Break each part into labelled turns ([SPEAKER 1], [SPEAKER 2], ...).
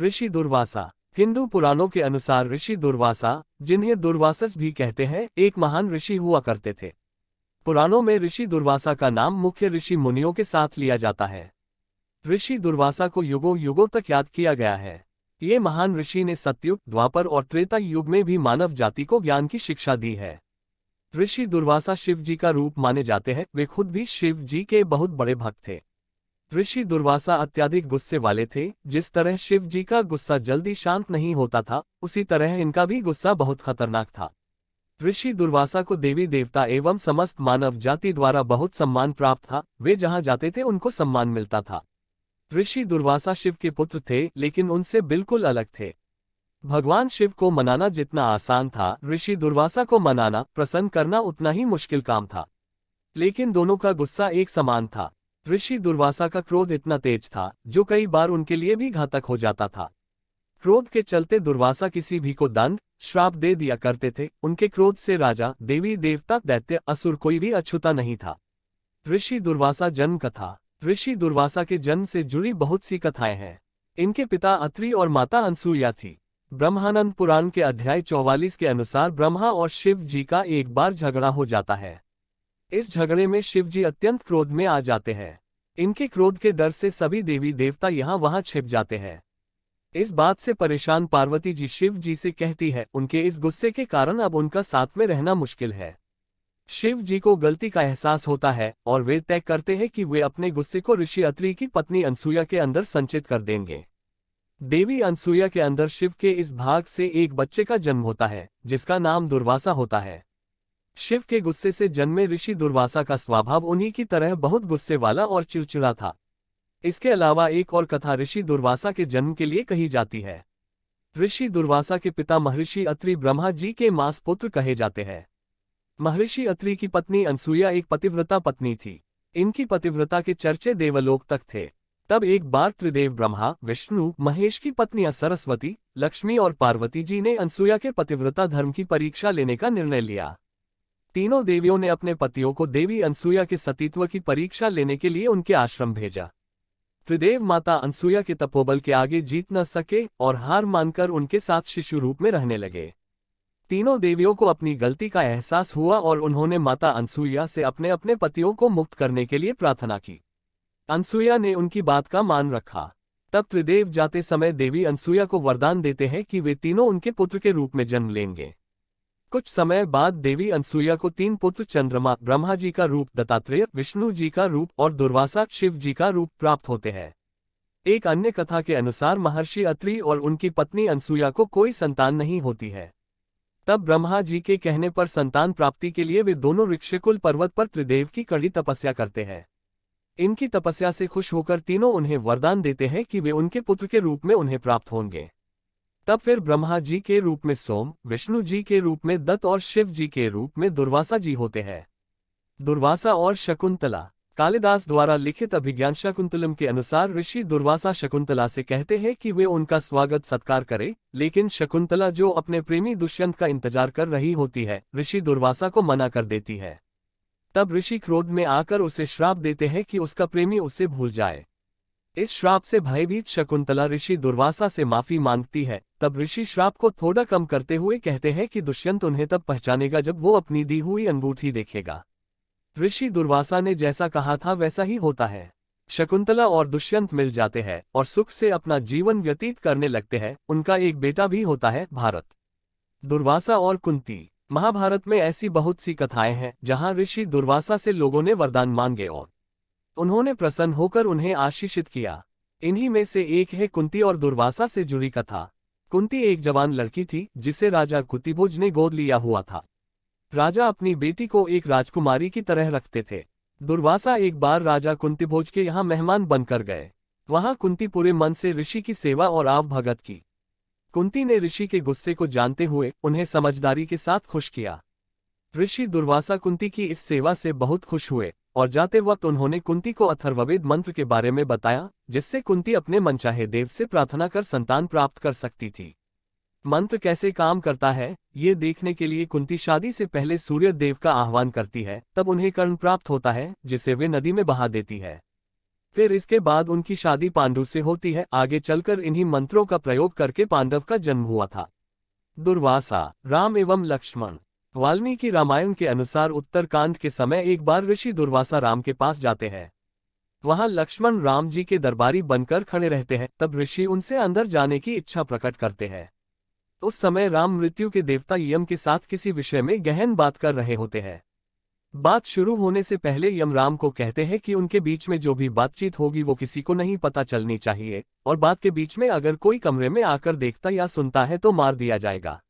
[SPEAKER 1] ऋषि दुर्वासा। हिंदू पुराणों के अनुसार ऋषि दुर्वासा, जिन्हें दुर्वासस भी कहते हैं, एक महान ऋषि हुआ करते थे। पुराणों में ऋषि दुर्वासा का नाम मुख्य ऋषि मुनियों के साथ लिया जाता है। ऋषि दुर्वासा को युगों युगों तक याद किया गया है। ये महान ऋषि ने सतयुग, द्वापर और त्रेता युग में भी मानव जाति को ज्ञान की शिक्षा दी है। ऋषि दुर्वासा शिव जी का रूप माने जाते हैं। वे खुद भी शिव जी के बहुत बड़े भक्त थे। ऋषि दुर्वासा अत्यधिक गुस्से वाले थे। जिस तरह शिव जी का गुस्सा जल्दी शांत नहीं होता था, उसी तरह इनका भी गुस्सा बहुत खतरनाक था। ऋषि दुर्वासा को देवी देवता एवं समस्त मानव जाति द्वारा बहुत सम्मान प्राप्त था। वे जहां जाते थे उनको सम्मान मिलता था। ऋषि दुर्वासा शिव के पुत्र थे, लेकिन उनसे बिल्कुल अलग थे। भगवान शिव को मनाना जितना आसान था, ऋषि दुर्वासा को मनाना, प्रसन्न करना उतना ही मुश्किल काम था। लेकिन दोनों का गुस्सा एक समान था। ऋषि दुर्वासा का क्रोध इतना तेज था जो कई बार उनके लिए भी घातक हो जाता था। क्रोध के चलते दुर्वासा किसी भी को दंड, श्राप दे दिया करते थे। उनके क्रोध से राजा, देवी देवता, दैत्य, असुर कोई भी अछूता नहीं था। ऋषि दुर्वासा जन्म कथा। ऋषि दुर्वासा के जन्म से जुड़ी बहुत सी कथाएं हैं। इनके पिता अत्रि और माता अनसुईया थी। ब्रह्मानंद पुराण के अध्याय 44 के अनुसार ब्रह्मा और शिव जी का एक बार झगड़ा हो जाता है। इस झगड़े में शिव जी अत्यंत क्रोध में आ जाते हैं। इनके क्रोध के डर से सभी देवी देवता यहाँ वहाँ छिप जाते हैं। इस बात से परेशान पार्वती जी शिव जी से कहती है, उनके इस गुस्से के कारण अब उनका साथ में रहना मुश्किल है। शिव जी को गलती का एहसास होता है और वे तय करते हैं कि वे अपने गुस्से को ऋषि अत्रि की पत्नी अनसुईया के अंदर संचित कर देंगे। देवी अनसुईया के अंदर शिव के इस भाग से एक बच्चे का जन्म होता है, जिसका नाम दुर्वासा होता है। शिव के गुस्से से जन्मे ऋषि दुर्वासा का स्वभाव उन्हीं की तरह बहुत गुस्से वाला और चिड़चिड़ा था। इसके अलावा एक और कथा ऋषि दुर्वासा के जन्म के लिए कही जाती है। ऋषि दुर्वासा के पिता महर्षि अत्रि ब्रह्मा जी के मास पुत्र कहे जाते हैं। महर्षि अत्रि की पत्नी अनसुईया एक पतिव्रता पत्नी थी। इनकी पतिव्रता के चर्चे देवलोक तक थे। तब एक बार त्रिदेव ब्रह्मा, विष्णु, महेश की पत्नियां सरस्वती, लक्ष्मी और पार्वती जी ने अनसुईया के पतिव्रता धर्म की परीक्षा लेने का निर्णय लिया। तीनों देवियों ने अपने पतियों को देवी अनसुईया के सतीत्व की परीक्षा लेने के लिए उनके आश्रम भेजा। त्रिदेव माता अनसुईया के तपोबल के आगे जीत न सके और हार मानकर उनके साथ शिशु रूप में रहने लगे। तीनों देवियों को अपनी गलती का एहसास हुआ और उन्होंने माता अनसुईया से अपने अपने पतियों को मुक्त करने के लिए प्रार्थना की। अनसुईया ने उनकी बात का मान रखा। तब त्रिदेव जाते समय देवी अनसुईया को वरदान देते हैं कि वे तीनों उनके पुत्र के रूप में जन्म लेंगे। कुछ समय बाद देवी अनसुईया को 3 पुत्र चंद्रमा, ब्रह्मा जी का रूप दत्तात्रेय, विष्णु जी का रूप और दुर्वासा, शिव जी का रूप प्राप्त होते हैं। एक अन्य कथा के अनुसार महर्षि अत्रि और उनकी पत्नी अनसुईया को कोई संतान नहीं होती है। तब ब्रह्मा जी के कहने पर संतान प्राप्ति के लिए वे दोनों ऋक्षकुल पर्वत पर त्रिदेव की कड़ी तपस्या करते हैं। इनकी तपस्या से खुश होकर तीनों उन्हें वरदान देते हैं कि वे उनके पुत्र के रूप में उन्हें प्राप्त होंगे। तब फिर ब्रह्मा जी के रूप में सोम, विष्णु जी के रूप में दत्त और शिव जी के रूप में दुर्वासा जी होते हैं। दुर्वासा और शकुंतला। कालिदास द्वारा लिखित अभिज्ञान शकुंतलम के अनुसार ऋषि दुर्वासा शकुंतला से कहते हैं कि वे उनका स्वागत सत्कार करें, लेकिन शकुंतला जो अपने प्रेमी दुष्यंत का इंतजार कर रही होती है, ऋषि दुर्वासा को मना कर देती है। तब ऋषि क्रोध में आकर उसे श्राप देते हैं कि उसका प्रेमी उसे भूल जाए। इस श्राप से भयभीत शकुंतला ऋषि दुर्वासा से माफी मांगती है। तब ऋषि श्राप को थोड़ा कम करते हुए कहते हैं कि दुष्यंत उन्हें तब पहचानेगा जब वो अपनी दी हुई अंगूठी देखेगा। ऋषि दुर्वासा ने जैसा कहा था वैसा ही होता है। शकुंतला और दुष्यंत मिल जाते हैं और सुख से अपना जीवन व्यतीत करने लगते हैं। उनका एक बेटा भी होता है, भारत। दुर्वासा और कुंती। महाभारत में ऐसी बहुत सी कथाएं हैं जहां ऋषि दुर्वासा से लोगों ने वरदान मांगे और उन्होंने प्रसन्न होकर उन्हें आशीषित किया। इन्हीं में से एक है कुंती और दुर्वासा से जुड़ी कथा। कुंती एक जवान लड़की थी जिसे राजा कुंतीभोज ने गोद लिया हुआ था। राजा अपनी बेटी को एक राजकुमारी की तरह रखते थे। दुर्वासा एक बार राजा कुंतीभोज के यहाँ मेहमान बनकर गए। वहां कुंती पूरे मन से ऋषि की सेवा और आवभगत की। कुंती ने ऋषि के गुस्से को जानते हुए उन्हें समझदारी के साथ खुश किया। ऋषि दुर्वासा कुंती की इस सेवा से बहुत खुश हुए और जाते वक्त उन्होंने कुंती को अथर्ववेद मंत्र के बारे में बताया, जिससे कुंती अपने मनचाहे देव से प्रार्थना कर संतान प्राप्त कर सकती थी। मंत्र कैसे काम करता है, ये देखने के लिए कुंती शादी से पहले सूर्य देव का आह्वान करती है। तब उन्हें कर्ण प्राप्त होता है, जिसे वे नदी में बहा देती है। फिर इसके बाद उनकी शादी पांडु से होती है। आगे चलकर इन्हीं मंत्रों का प्रयोग करके पांडव का जन्म हुआ था। दुर्वासा, राम एवं लक्ष्मण। वाल्मीकि रामायण के अनुसार उत्तरकांड के समय एक बार ऋषि दुर्वासा राम के पास जाते हैं। वहां लक्ष्मण राम जी के दरबारी बनकर खड़े रहते हैं। तब ऋषि उनसे अंदर जाने की इच्छा प्रकट करते हैं। उस समय राम मृत्यु के देवता यम के साथ किसी विषय में गहन बात कर रहे होते हैं। बात शुरू होने से पहले यम राम को कहते हैं कि उनके बीच में जो भी बातचीत होगी वो किसी को नहीं पता चलनी चाहिए, और बात के बीच में अगर कोई कमरे में आकर देखता या सुनता है तो मार दिया जाएगा।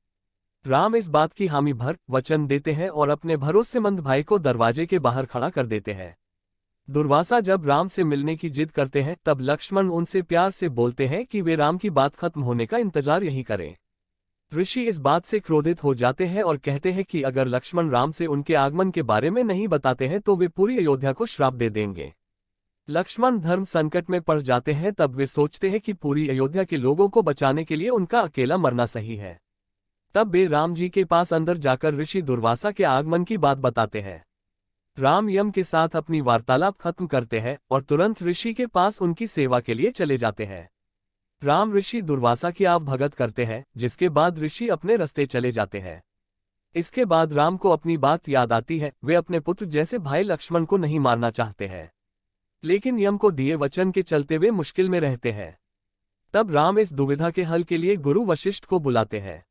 [SPEAKER 1] राम इस बात की हामी भर वचन देते हैं और अपने भरोसेमंद भाई को दरवाजे के बाहर खड़ा कर देते हैं। दुर्वासा जब राम से मिलने की जिद करते हैं तब लक्ष्मण उनसे प्यार से बोलते हैं कि वे राम की बात खत्म होने का इंतजार यही करें। ऋषि इस बात से क्रोधित हो जाते हैं और कहते हैं कि अगर लक्ष्मण राम से उनके आगमन के बारे में नहीं बताते हैं तो वे पूरी अयोध्या को श्राप दे देंगे। लक्ष्मण धर्म संकट में पड़ जाते हैं। तब वे सोचते हैं कि पूरी अयोध्या के लोगों को बचाने के लिए उनका अकेला मरना सही है। तब वे राम जी के पास अंदर जाकर ऋषि दुर्वासा के आगमन की बात बताते हैं। राम यम के साथ अपनी वार्तालाप खत्म करते हैं और तुरंत ऋषि के पास उनकी सेवा के लिए चले जाते हैं। राम ऋषि दुर्वासा की आप भगत करते हैं, जिसके बाद ऋषि अपने रास्ते चले जाते हैं। इसके बाद राम को अपनी बात याद आती है। वे अपने पुत्र जैसे भाई लक्ष्मण को नहीं मारना चाहते हैं, लेकिन यम को दिए वचन के चलते वे मुश्किल में रहते हैं। तब राम इस दुविधा के हल के लिए गुरु वशिष्ठ को बुलाते हैं।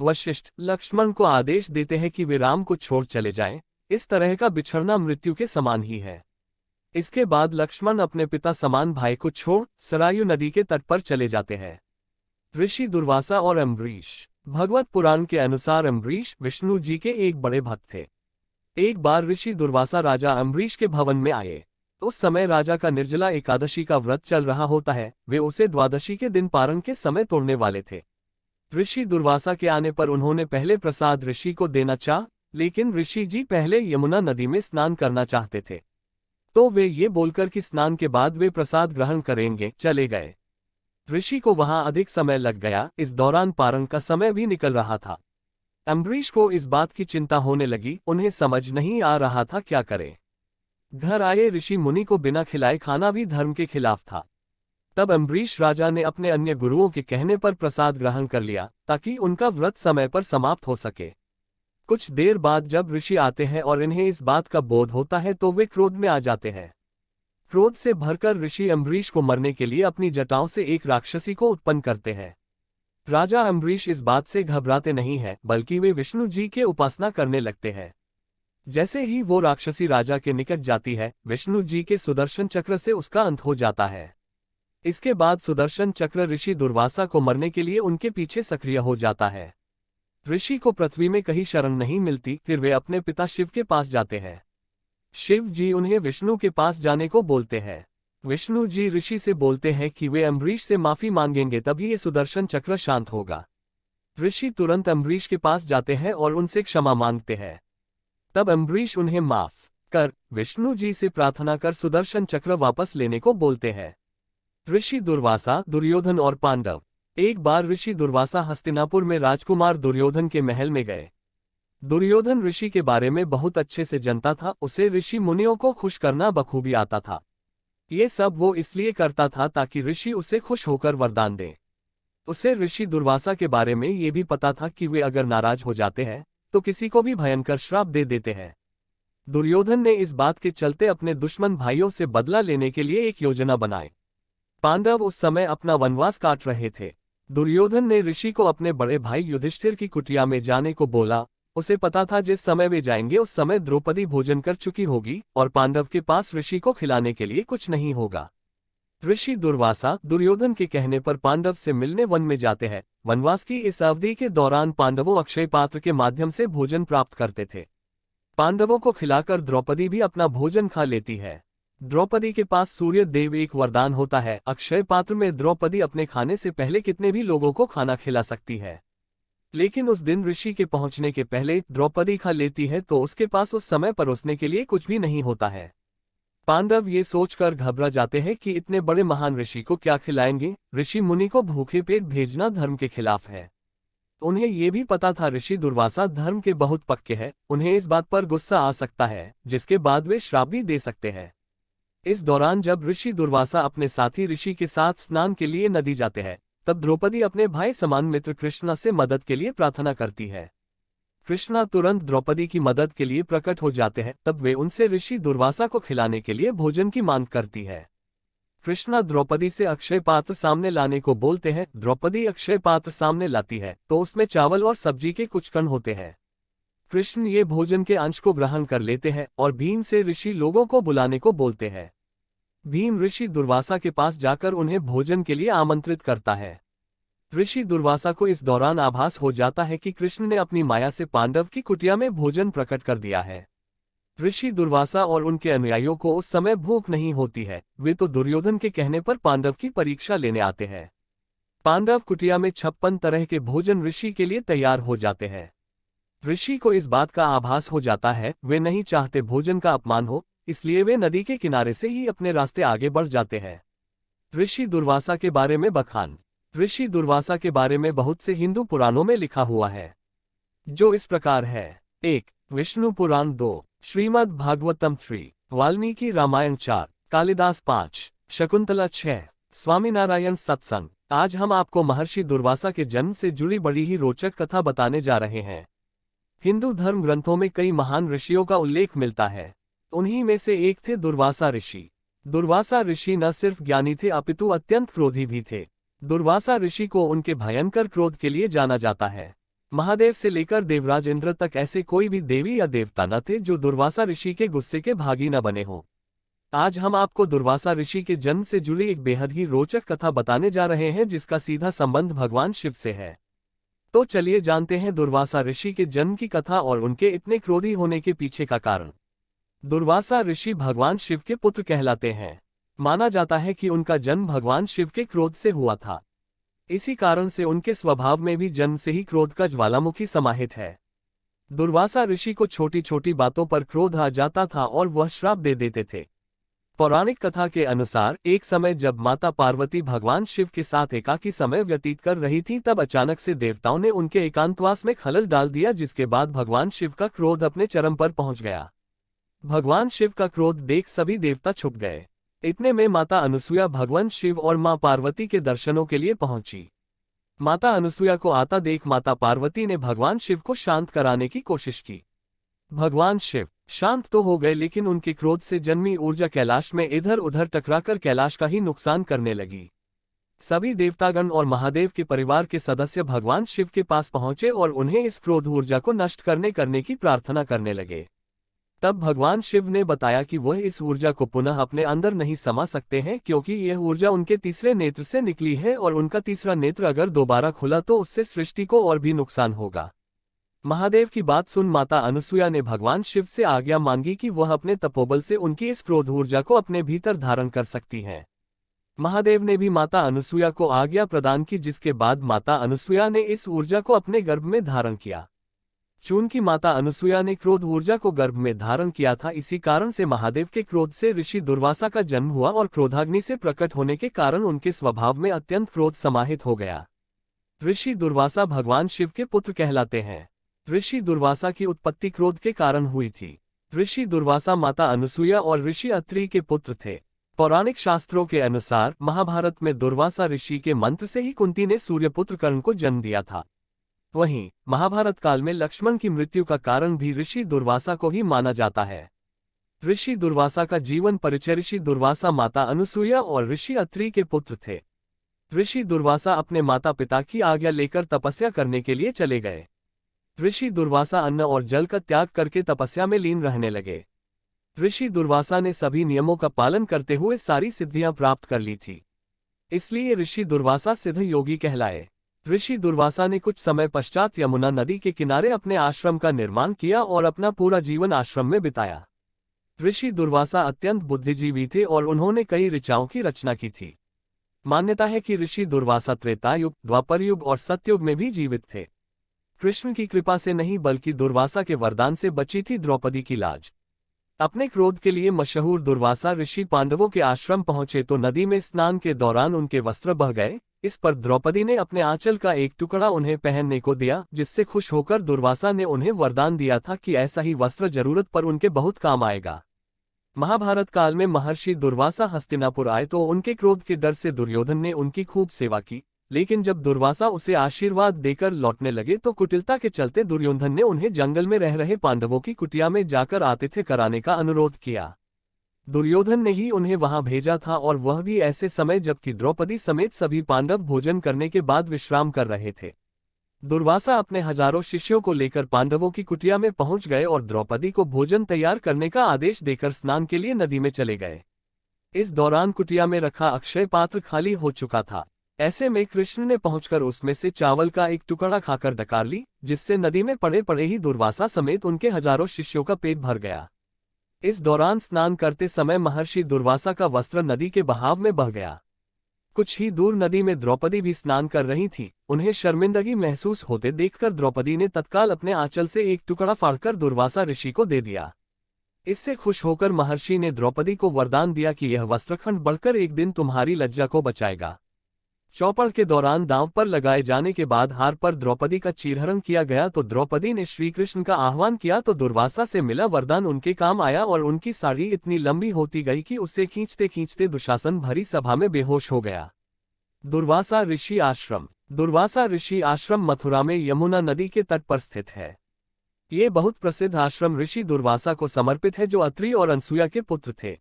[SPEAKER 1] वशिष्ठ लक्ष्मण को आदेश देते हैं कि वे राम को छोड़ चले जाएं। इस तरह का बिछड़ना मृत्यु के समान ही है। इसके बाद लक्ष्मण अपने पिता समान भाई को छोड़ सरयू नदी के तट पर चले जाते हैं। ऋषि दुर्वासा और अम्बरीश। भगवत पुराण के अनुसार अम्बरीश विष्णु जी के एक बड़े भक्त थे। एक बार ऋषि दुर्वासा राजा अम्बरीश के भवन में आए। उस समय राजा का निर्जला एकादशी का व्रत चल रहा होता है। वे उसे द्वादशी के दिन पारण के समय तोड़ने वाले थे। ऋषि दुर्वासा के आने पर उन्होंने पहले प्रसाद ऋषि को देना चाहा, लेकिन ऋषि जी पहले यमुना नदी में स्नान करना चाहते थे, तो वे ये बोलकर कि स्नान के बाद वे प्रसाद ग्रहण करेंगे, चले गए। ऋषि को वहां अधिक समय लग गया। इस दौरान पारण का समय भी निकल रहा था। अम्बरीश को इस बात की चिंता होने लगी। उन्हें समझ नहीं आ रहा था क्या करें। घर आए ऋषि मुनि को बिना खिलाए खाना भी धर्म के खिलाफ था। तब अम्बरीश राजा ने अपने अन्य गुरुओं के कहने पर प्रसाद ग्रहण कर लिया, ताकि उनका व्रत समय पर समाप्त हो सके। कुछ देर बाद जब ऋषि आते हैं और इन्हें इस बात का बोध होता है तो वे क्रोध में आ जाते हैं। क्रोध से भरकर ऋषि अम्बरीश को मरने के लिए अपनी जटाओं से एक राक्षसी को उत्पन्न करते हैं। राजा अम्बरीश इस बात से घबराते नहीं हैं, बल्कि वे विष्णु जी के उपासना करने लगते हैं। जैसे ही वो राक्षसी राजा के निकट जाती है, विष्णु जी के सुदर्शन चक्र से उसका अंत हो जाता है। इसके बाद सुदर्शन चक्र ऋषि दुर्वासा को मरने के लिए उनके पीछे सक्रिय हो जाता है। ऋषि को पृथ्वी में कहीं शरण नहीं मिलती। फिर वे अपने पिता शिव के पास जाते हैं। शिव जी उन्हें विष्णु के पास जाने को बोलते हैं। विष्णु जी ऋषि से बोलते हैं कि वे अम्बरीश से माफी मांगेंगे, तभी ये सुदर्शन चक्र शांत होगा। ऋषि तुरंत अम्बरीश के पास जाते हैं और उनसे क्षमा मांगते हैं। तब अम्बरीश उन्हें माफ कर विष्णु जी से प्रार्थना कर सुदर्शन चक्र वापस लेने को बोलते हैं। ऋषि दुर्वासा, दुर्योधन और पांडव। एक बार ऋषि दुर्वासा हस्तिनापुर में राजकुमार दुर्योधन के महल में गए। दुर्योधन ऋषि के बारे में बहुत अच्छे से जानता था। उसे ऋषि मुनियों को खुश करना बखूबी आता था। ये सब वो इसलिए करता था ताकि ऋषि उसे खुश होकर वरदान दें। उसे ऋषि दुर्वासा के बारे में ये भी पता था कि वे अगर नाराज हो जाते हैं तो किसी को भी भयंकर श्राप दे देते हैं। दुर्योधन ने इस बात के चलते अपने दुश्मन भाइयों से बदला लेने के लिए एक योजना बनाई। पांडव उस समय अपना वनवास काट रहे थे। दुर्योधन ने ऋषि को अपने बड़े भाई युधिष्ठिर की कुटिया में जाने को बोला। उसे पता था जिस समय वे जाएंगे उस समय द्रौपदी भोजन कर चुकी होगी और पांडव के पास ऋषि को खिलाने के लिए कुछ नहीं होगा। ऋषि दुर्वासा दुर्योधन के कहने पर पांडव से मिलने वन में जाते हैं। वनवास की इस अवधि के दौरान पांडवों अक्षय पात्र के माध्यम से भोजन प्राप्त करते थे। पांडवों को खिलाकर द्रौपदी भी अपना भोजन खा लेती है। द्रौपदी के पास सूर्य देव एक वरदान होता है। अक्षय पात्र में द्रौपदी अपने खाने से पहले कितने भी लोगों को खाना खिला सकती है। लेकिन उस दिन ऋषि के पहुंचने के पहले द्रौपदी खा लेती है तो उसके पास उस समय परोसने के लिए कुछ भी नहीं होता है। पांडव ये सोचकर घबरा जाते हैं कि इतने बड़े महान ऋषि को क्या खिलाएंगे। ऋषि मुनि को भूखे पेट भेजना धर्म के खिलाफ है। उन्हें ये भी पता था ऋषि दुर्वासा धर्म के बहुत पक्के हैं। उन्हें इस बात पर गुस्सा आ सकता है, जिसके बाद वे श्राप भी दे सकते हैं। इस दौरान जब ऋषि दुर्वासा अपने साथी ऋषि के साथ स्नान के लिए नदी जाते हैं, तब द्रौपदी अपने भाई समान मित्र कृष्णा से मदद के लिए प्रार्थना करती है। कृष्णा तुरंत द्रौपदी की मदद के लिए प्रकट हो जाते हैं, तब वे उनसे ऋषि दुर्वासा को खिलाने के लिए भोजन की मांग करती है। कृष्णा द्रौपदी से अक्षय पात्र सामने लाने को बोलते हैं। द्रौपदी अक्षय पात्र सामने लाती है तो उसमें चावल और सब्जी के कुछ कण होते हैं। कृष्ण ये भोजन के अंश को ग्रहण कर लेते हैं और भीम से ऋषि लोगों को बुलाने को बोलते हैं। भीम ऋषि दुर्वासा के पास जाकर उन्हें भोजन के लिए आमंत्रित करता है। ऋषि दुर्वासा को इस दौरान आभास हो जाता है कि कृष्ण ने अपनी माया से पांडव की कुटिया में भोजन प्रकट कर दिया है। ऋषि दुर्वासा और उनके अनुयायियों को उस समय भूख नहीं होती है, वे तो दुर्योधन के कहने पर पांडव की परीक्षा लेने आते हैं। पांडव कुटिया में 56 तरह के भोजन ऋषि के लिए तैयार हो जाते हैं। ऋषि को इस बात का आभास हो जाता है, वे नहीं चाहते भोजन का अपमान हो, इसलिए वे नदी के किनारे से ही अपने रास्ते आगे बढ़ जाते हैं। ऋषि दुर्वासा के बारे में बखान। ऋषि दुर्वासा के बारे में बहुत से हिंदू पुराणों में लिखा हुआ है, जो इस प्रकार है। 1. विष्णु पुराण 2, श्रीमद् भागवतम 3, वाल्मीकि रामायण 4, कालिदास 5, शकुंतला 6, स्वामीनारायण सत्संग। आज हम आपको महर्षि दुर्वासा के जन्म से जुड़ी बड़ी ही रोचक कथा बताने जा रहे हैं। हिंदू धर्म ग्रंथों में कई महान ऋषियों का उल्लेख मिलता है। उन्हीं में से एक थे दुर्वासा ऋषि। दुर्वासा ऋषि न सिर्फ ज्ञानी थे अपितु अत्यंत क्रोधी भी थे। दुर्वासा ऋषि को उनके भयंकर क्रोध के लिए जाना जाता है। महादेव से लेकर देवराज इंद्र तक ऐसे कोई भी देवी या देवता न थे जो दुर्वासा ऋषि के गुस्से के भागी न बने हों। आज हम आपको दुर्वासा ऋषि के जन्म से जुड़ी एक बेहद ही रोचक कथा बताने जा रहे हैं, जिसका सीधा संबंध भगवान शिव से है। तो चलिए जानते हैं दुर्वासा ऋषि के जन्म की कथा और उनके इतने क्रोधी होने के पीछे का कारण। दुर्वासा ऋषि भगवान शिव के पुत्र कहलाते हैं। माना जाता है कि उनका जन्म भगवान शिव के क्रोध से हुआ था। इसी कारण से उनके स्वभाव में भी जन्म से ही क्रोध का ज्वालामुखी समाहित है। दुर्वासा ऋषि को छोटी छोटी बातों पर क्रोध आ जाता था और वह श्राप दे देते थे। पौराणिक कथा के अनुसार एक समय जब माता पार्वती भगवान शिव के साथ एकाकी समय व्यतीत कर रही थी, तब अचानक से देवताओं ने उनके एकांतवास में खलल डाल दिया, जिसके बाद भगवान शिव का क्रोध अपने चरम पर पहुंच गया। भगवान शिव का क्रोध देख सभी देवता छुप गए। इतने में माता अनुसुया भगवान शिव और मां पार्वती के दर्शनों के लिए पहुंची। माता अनुसुया को आता देख माता पार्वती ने भगवान शिव को शांत कराने की कोशिश की। भगवान शिव शांत तो हो गए, लेकिन उनके क्रोध से जन्मी ऊर्जा कैलाश में इधर उधर टकराकर कैलाश का ही नुकसान करने लगी। सभी देवतागण और महादेव के परिवार के सदस्य भगवान शिव के पास पहुंचे और उन्हें इस क्रोध ऊर्जा को नष्ट करने की प्रार्थना करने लगे। तब भगवान शिव ने बताया कि वह इस ऊर्जा को पुनः अपने अंदर नहीं समा सकते हैं, क्योंकि यह ऊर्जा उनके तीसरे नेत्र से निकली है और उनका तीसरा नेत्र अगर दोबारा खुला तो उससे सृष्टि को और भी नुकसान होगा। महादेव की बात सुन माता अनुसुया ने भगवान शिव से आज्ञा मांगी कि वह अपने तपोबल से उनकी इस क्रोध ऊर्जा को अपने भीतर धारण कर सकती हैं। महादेव ने भी माता अनुसुया को आज्ञा प्रदान की, जिसके बाद माता अनुसुया ने इस ऊर्जा को अपने गर्भ में धारण किया। चूंकि माता अनुसुया ने क्रोध ऊर्जा को गर्भ में धारण किया था, इसी कारण से महादेव के क्रोध से ऋषि दुर्वासा का जन्म हुआ और क्रोधाग्नि से प्रकट होने के कारण उनके स्वभाव में अत्यंत क्रोध समाहित हो गया। ऋषि दुर्वासा भगवान शिव के पुत्र कहलाते हैं। ऋषि दुर्वासा की उत्पत्ति क्रोध के कारण हुई थी। ऋषि दुर्वासा माता अनुसुया और ऋषि अत्रि के पुत्र थे। पौराणिक शास्त्रों के अनुसार महाभारत में दुर्वासा ऋषि के मंत्र से ही कुंती ने सूर्यपुत्र कर्ण को जन्म दिया था। वहीं महाभारत काल में लक्ष्मण की मृत्यु का कारण भी ऋषि दुर्वासा को ही माना जाता है। ऋषि दुर्वासा का जीवन परिचय। ऋषि दुर्वासा माता अनुसुया और ऋषि अत्रि के पुत्र थे। ऋषि दुर्वासा अपने माता पिता की आज्ञा लेकर तपस्या करने के लिए चले गए। ऋषि दुर्वासा अन्न और जल का त्याग करके तपस्या में लीन रहने लगे। ऋषि दुर्वासा ने सभी नियमों का पालन करते हुए सारी सिद्धियां प्राप्त कर ली थी, इसलिए ऋषि दुर्वासा सिद्ध योगी कहलाए। ऋषि दुर्वासा ने कुछ समय पश्चात यमुना नदी के किनारे अपने आश्रम का निर्माण किया और अपना पूरा जीवन आश्रम में बिताया। ऋषि दुर्वासा अत्यंत बुद्धिजीवी थे और उन्होंने कई ऋचाओं की रचना की थी। मान्यता है कि ऋषि दुर्वासा त्रेता युग, द्वापर युग और सतयुग में भी जीवित थे। कृष्ण की कृपा से नहीं बल्कि दुर्वासा के वरदान से बची थी द्रौपदी की लाज। अपने क्रोध के लिए मशहूर दुर्वासा ऋषि पांडवों के आश्रम पहुंचे तो नदी में स्नान के दौरान उनके वस्त्र बह गए। इस पर द्रौपदी ने अपने आंचल का एक टुकड़ा उन्हें पहनने को दिया, जिससे खुश होकर दुर्वासा ने उन्हें वरदान दिया था कि ऐसा ही वस्त्र जरूरत पर उनके बहुत काम आएगा। महाभारत काल में महर्षि दुर्वासा हस्तिनापुर आए तो उनके क्रोध के डर से दुर्योधन ने उनकी खूब सेवा की, लेकिन जब दुर्वासा उसे आशीर्वाद देकर लौटने लगे तो कुटिलता के चलते दुर्योधन ने उन्हें जंगल में रह रहे पांडवों की कुटिया में जाकर आतिथ्य कराने का अनुरोध किया। दुर्योधन ने ही उन्हें वहां भेजा था, और वह भी ऐसे समय जबकि द्रौपदी समेत सभी पांडव भोजन करने के बाद विश्राम कर रहे थे। दुर्वासा अपने हजारों शिष्यों को लेकर पांडवों की कुटिया में पहुंच गए और द्रौपदी को भोजन तैयार करने का आदेश देकर स्नान के लिए नदी में चले गए। इस दौरान कुटिया में रखा अक्षय पात्र खाली हो चुका था। ऐसे में कृष्ण ने पहुंचकर उसमें से चावल का एक टुकड़ा खाकर डकार ली, जिससे नदी में पड़े पड़े ही दुर्वासा समेत उनके हजारों शिष्यों का पेट भर गया। इस दौरान स्नान करते समय महर्षि दुर्वासा का वस्त्र नदी के बहाव में बह गया। कुछ ही दूर नदी में द्रौपदी भी स्नान कर रही थी। उन्हें शर्मिंदगी महसूस होते देखकर द्रौपदी ने तत्काल अपने आंचल से एक टुकड़ा फाड़कर दुर्वासा ऋषि को दे दिया। इससे खुश होकर महर्षि ने द्रौपदी को वरदान दिया कि यह वस्त्रखंड बढ़कर एक दिन तुम्हारी लज्जा को बचाएगा। चौपड़ के दौरान दांव पर लगाए जाने के बाद हार पर द्रौपदी का चीरहरण किया गया तो द्रौपदी ने श्री कृष्ण का आह्वान किया तो दुर्वासा से मिला वरदान उनके काम आया और उनकी साड़ी इतनी लंबी होती गई कि उसे खींचते खींचते दुशासन भरी सभा में बेहोश हो गया। दुर्वासा ऋषि आश्रम। दुर्वासा ऋषि आश्रम मथुरा में यमुना नदी के तट पर स्थित है। ये बहुत प्रसिद्ध आश्रम ऋषि दुर्वासा को समर्पित है, जो अत्रि और अनसुया के पुत्र थे।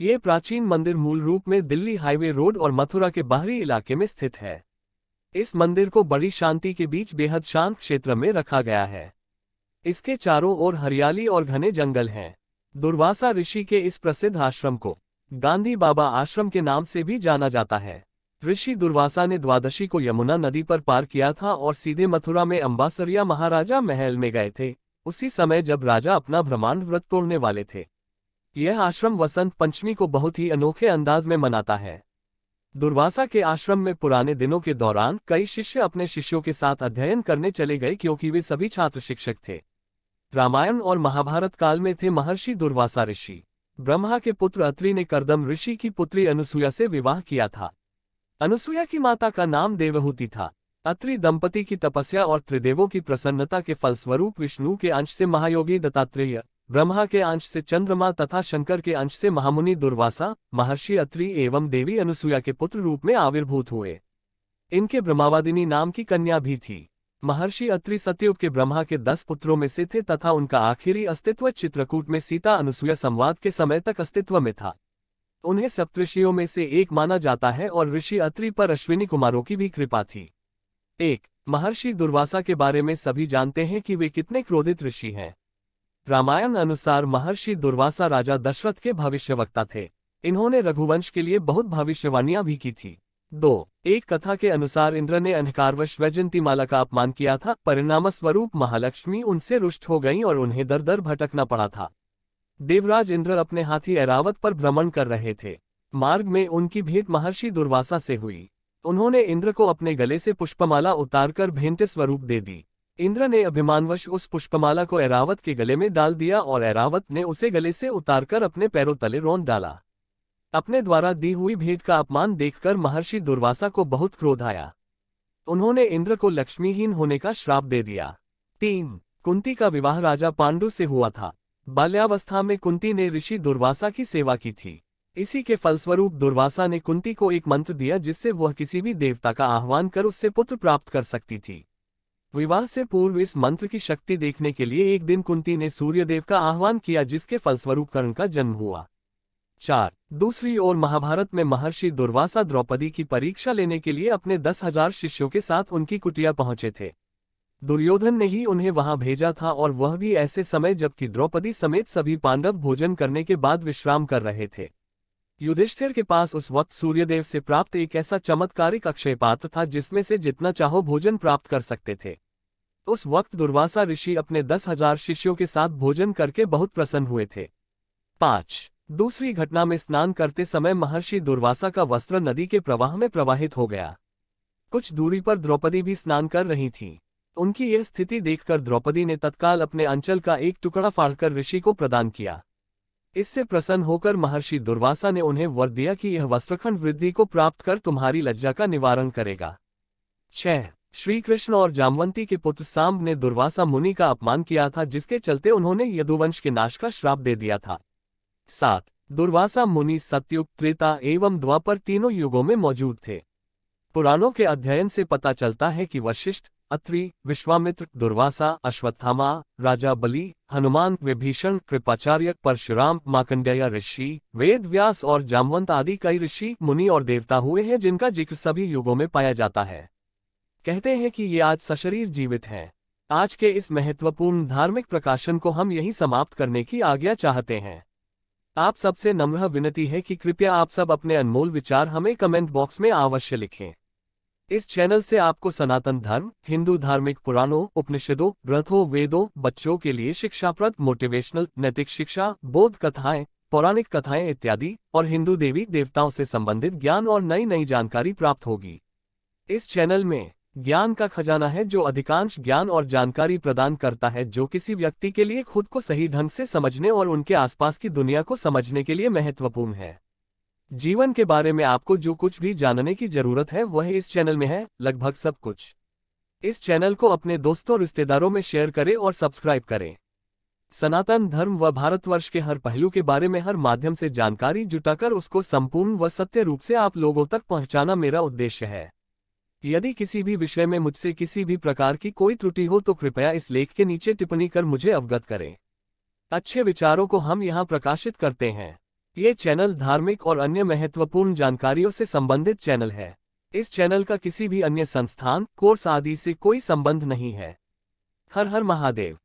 [SPEAKER 1] ये प्राचीन मंदिर मूल रूप में दिल्ली हाईवे रोड और मथुरा के बाहरी इलाके में स्थित है। इस मंदिर को बड़ी शांति के बीच बेहद शांत क्षेत्र में रखा गया है। इसके चारों ओर हरियाली और घने जंगल हैं। दुर्वासा ऋषि के इस प्रसिद्ध आश्रम को गांधी बाबा आश्रम के नाम से भी जाना जाता है। ऋषि दुर्वासा ने द्वादशी को यमुना नदी पर पार किया था और सीधे मथुरा में अंबासरिया महाराजा महल में गए थे, उसी समय जब राजा अपना ब्रह्मांड व्रत तोड़ने वाले थे। यह आश्रम वसंत पंचमी को बहुत ही अनोखे अंदाज में मनाता है। दुर्वासा के आश्रम में पुराने दिनों के दौरान कई शिष्य अपने शिष्यों के साथ अध्ययन करने चले गए, क्योंकि वे सभी छात्र शिक्षक थे। रामायण और महाभारत काल में थे महर्षि दुर्वासा ऋषि। ब्रह्मा के पुत्र अत्रि ने कर्दम ऋषि की पुत्री अनुसुया से विवाह किया था। अनुसुया की माता का नाम देवहूति था। अत्रि दंपति की तपस्या और त्रिदेवों की प्रसन्नता के फलस्वरूप विष्णु के अंश से महायोगी दत्तात्रेय, ब्रह्मा के अंश से चंद्रमा तथा शंकर के अंश से महामुनि दुर्वासा महर्षि अत्रि एवं देवी अनुसुया के पुत्र रूप में आविर्भूत हुए। इनके ब्रह्मावादिनी नाम की कन्या भी थी। महर्षि अत्रि सतयुग के ब्रह्मा के 10 पुत्रों में से थे तथा उनका आखिरी अस्तित्व चित्रकूट में सीता अनुसुया संवाद के समय तक अस्तित्व में था। उन्हें सप्तऋषियों में से एक माना जाता है और ऋषि अत्रि पर अश्विनी कुमारों की भी कृपा थी। 1. महर्षि दुर्वासा के बारे में सभी जानते हैं कि वे कितने क्रोधित ऋषि हैं। रामायण अनुसार महर्षि दुर्वासा राजा दशरथ के भविष्यवक्ता थे। इन्होंने रघुवंश के लिए बहुत भविष्यवाणियां भी की थी। 2. एक कथा के अनुसार इंद्र ने अहंकारवश वैजयंतीमाला का अपमान किया था। परिणामस्वरूप महालक्ष्मी उनसे रुष्ट हो गईं और उन्हें दर दर भटकना पड़ा था। देवराज इंद्र अपने हाथी ऐरावत पर भ्रमण कर रहे थे। मार्ग में उनकी भेंट महर्षि दुर्वासा से हुई। उन्होंने इंद्र को अपने गले से पुष्पमाला उतारकर भेंट स्वरूप दे दी। इंद्र ने अभिमानवश उस पुष्पमाला को ऐरावत के गले में डाल दिया और ऐरावत ने उसे गले से उतारकर अपने पैरों तले रौंद डाला। अपने द्वारा दी हुई भेंट का अपमान देखकर महर्षि दुर्वासा को बहुत क्रोध आया। उन्होंने इंद्र को लक्ष्मीहीन होने का श्राप दे दिया। 3. कुंती का विवाह राजा पांडु से हुआ था। बाल्यावस्था में कुंती ने ऋषि दुर्वासा की सेवा की थी। इसी के फलस्वरूप दुर्वासा ने कुंती को एक मंत्र दिया, जिससे वह किसी भी देवता का आह्वान कर उससे पुत्र प्राप्त कर सकती थी। विवाह से पूर्व इस मंत्र की शक्ति देखने के लिए एक दिन कुंती ने सूर्यदेव का आह्वान किया, जिसके फलस्वरूप कर्ण का जन्म हुआ। 4. दूसरी ओर महाभारत में महर्षि दुर्वासा द्रौपदी की परीक्षा लेने के लिए अपने 10,000 शिष्यों के साथ उनकी कुटिया पहुंचे थे। दुर्योधन ने ही उन्हें वहां भेजा था, और वह भी ऐसे समय जबकि द्रौपदी समेत सभी पांडव भोजन करने के बाद विश्राम कर रहे थे। युधिष्ठिर के पास उस वक्त सूर्यदेव से प्राप्त एक ऐसा चमत्कारिक अक्षय पात्र था, जिसमें से जितना चाहो भोजन प्राप्त कर सकते थे। उस वक्त दुर्वासा ऋषि अपने 10,000 शिष्यों के साथ भोजन करके बहुत प्रसन्न हुए थे। 5. दूसरी घटना में स्नान करते समय महर्षि दुर्वासा का वस्त्र नदी के प्रवाह में प्रवाहित हो गया। कुछ दूरी पर द्रौपदी भी स्नान कर रही थी। उनकी यह स्थिति देखकर द्रौपदी ने तत्काल अपने अंचल का एक टुकड़ा फाड़कर ऋषि को प्रदान किया। इससे प्रसन्न होकर महर्षि दुर्वासा ने उन्हें वर दिया कि यह वस्त्रखंड वृद्धि को प्राप्त कर तुम्हारी लज्जा का निवारण करेगा। 6. श्री कृष्ण और जामवंती के पुत्र सांब ने दुर्वासा मुनि का अपमान किया था, जिसके चलते उन्होंने यदुवंश के नाश का श्राप दे दिया था। 7. दुर्वासा मुनि सतयुग, त्रेता एवं द्वापर तीनों युगों में मौजूद थे। पुराणों के अध्ययन से पता चलता है कि वशिष्ठ, अत्रि, विश्वामित्र, दुर्वासा, अश्वत्थामा, राजा बलि, हनुमान, विभीषण, कृपाचार्य, परशुराम, मार्कंडेय ऋषि, वेद व्यास और जामवंत आदि कई ऋषि, मुनि और देवता हुए हैं जिनका जिक्र सभी युगों में पाया जाता है। कहते हैं कि ये आज सशरीर जीवित हैं। आज के इस महत्वपूर्ण धार्मिक प्रकाशन को हम यही समाप्त करने की आज्ञा चाहते हैं। आप सबसे नम्र विनती है कि कृपया आप सब अपने अनमोल विचार हमें कमेंट बॉक्स में अवश्य लिखें। इस चैनल से आपको सनातन धर्म, हिंदू धार्मिक पुराणों, उपनिषदों, ग्रंथों, वेदों, बच्चों के लिए शिक्षाप्रद, मोटिवेशनल, नैतिक शिक्षा, बोध कथाएं, पौराणिक कथाएं इत्यादि और हिंदू देवी देवताओं से संबंधित ज्ञान और नई नई जानकारी प्राप्त होगी। इस चैनल में ज्ञान का खजाना है जो अधिकांश ज्ञान और जानकारी प्रदान करता है जो किसी व्यक्ति के लिए खुद को सही ढंग से समझने और उनके आसपास की दुनिया को समझने के लिए महत्वपूर्ण है। जीवन के बारे में आपको जो कुछ भी जानने की जरूरत है वह इस चैनल में है, लगभग सब कुछ। इस चैनल को अपने दोस्तों रिश्तेदारों में शेयर करें और सब्सक्राइब करें। सनातन धर्म व भारतवर्ष के हर पहलू के बारे में हर माध्यम से जानकारी जुटाकर उसको संपूर्ण व सत्य रूप से आप लोगों तक पहुंचाना मेरा उद्देश्य है। यदि किसी भी विषय में मुझसे किसी भी प्रकार की कोई त्रुटि हो तो कृपया इस लेख के नीचे टिप्पणी कर मुझे अवगत करें। अच्छे विचारों को हम यहाँ प्रकाशित करते हैं। ये चैनल धार्मिक और अन्य महत्वपूर्ण जानकारियों से संबंधित चैनल है। इस चैनल का किसी भी अन्य संस्थान, कोर्स आदि से कोई संबंध नहीं है। हर हर महादेव।